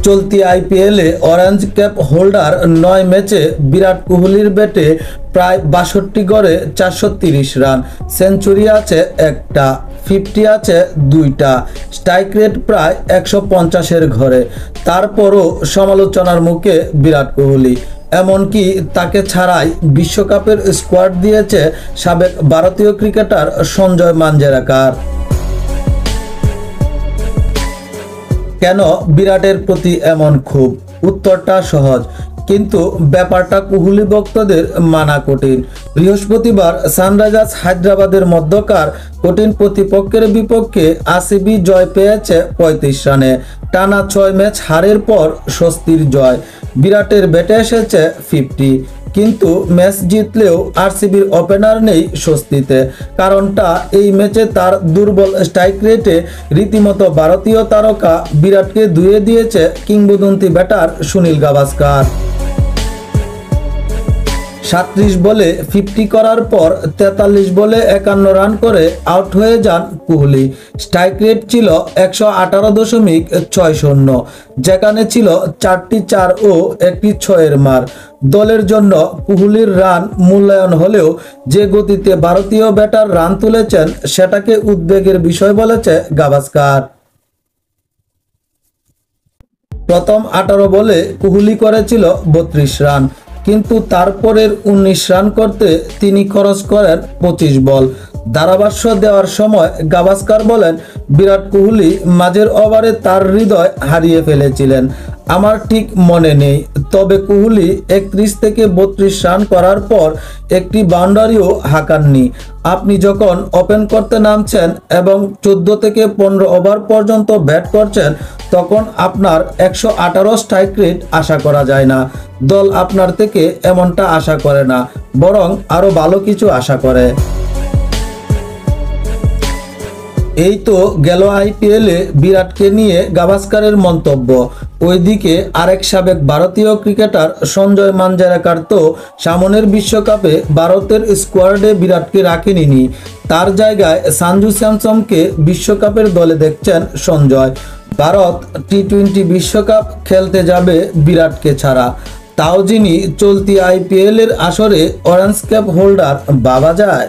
চলতি আইপিএলে orange cap holder ৯ ম্যাচে বিরাট কোহলির ব্যাটে প্রায় ৬২ গড়ে ৪৩০ রান, সেঞ্চুরি আছে একটা, 50 আছে 2টা, স্ট্রাইক রেট প্রায় ১৫০-এর ঘরে। তারপরও সমালোচনার মুখে বিরাট কোহলি, এমনকি তাকে ছাড়াই বিশ্বকাপের স্কোয়াড দিয়েছে সাবেক ভারতীয় ক্রিকেটার সঞ্জয় মাঞ্জরেকর। কেন বিরাটের প্রতি এমন ক্ষোভ? উত্তরটা সহজ, কিন্তু ব্যাপারটা কোহলি ভক্তদের মানা কঠিন। বৃহস্পতিবার সানরাইজার্স হায়দ্রাবাদের মধ্যকার কঠিন প্রতিপক্ষের বিপক্ষে আরসিবি জয় পেয়েছে ৩৫ রানে। টানা ৬ ম্যাচ হারের পর স্বস্তির জয়। বিরাটের ব্যাটে এসেছে 50, কিন্তু ম্যাচ জিতলেও আরসিবির ওপেনার নেই স্বস্তিতে। কারণটা এই ম্যাচে তার দুর্বল স্ট্রাইক রেটে রীতিমতো ভারতীয় তারকা বিরাটকে ধুয়ে দিয়েছে কিংবদন্তি ব্যাটার সুনীল গাভাস্কার। ৩৭ বলে 50 করার পর ৪৩ বলে ৫১ রান করে আউট হয়ে যান কোহলি। স্ট্রাইক রেট ছিল ১১৮.৬০, যেখানে ছিল 4টি 4 ও 1টি 6-এর মার। দলের জন্য কোহলির রান মূল্যায়ন হলেও যে গতিতে ভারতীয় ব্যাটার রান তুলেছেন সেটাকে উদ্বেগের বিষয় বলেছে গাভাস্কার। প্রথম 18 বলে কোহলি করেছিল 32 রান, কিন্তু তারপরের 19 রান করতে তিনি খরচ করেন 25 বল। ধারাভাষ্য দেওয়ার সময় গাভাস্কার বলেন, বিরাট কোহলি মাঝের ওভারে তার হৃদয় হারিয়ে ফেলেছিলেন। আমার ঠিক মনে নেই, তবে কোহলি 31 থেকে 32 রান করার পর একটি বাউন্ডারিও হাঁকাননি। আপনি যখন ওপেন করতে নামছেন এবং 14 থেকে 15 ওভার পর্যন্ত ব্যাট করছেন, তখন আপনার 118 স্ট্রাইক রেট আশা করা যায় না। দল আপনার থেকে এমনটা আশা করে না, বরং আরো ভালো কিছু আশা করে। এই তো গেল আইপিএলে বিরাটকে নিয়ে গাভাস্কারের মন্তব্য। ওইদিকে আরেক সাবেক ভারতীয় ক্রিকেটার সঞ্জয় মাঞ্জরেকর তো সামনের বিশ্বকাপে ভারতের স্কোয়াডে বিরাটকে রাখেনি। তার জায়গায় সঞ্জু স্যামসনকে বিশ্বকাপের দলে দেখছেন সঞ্জয়। ভারত টি-20 বিশ্বকাপ খেলতে যাবে বিরাটকে ছাড়া, তাও যিনি চলতি আইপিএলের আসরে অরেঞ্জ ক্যাপ হোল্ডার ভাবা যায়।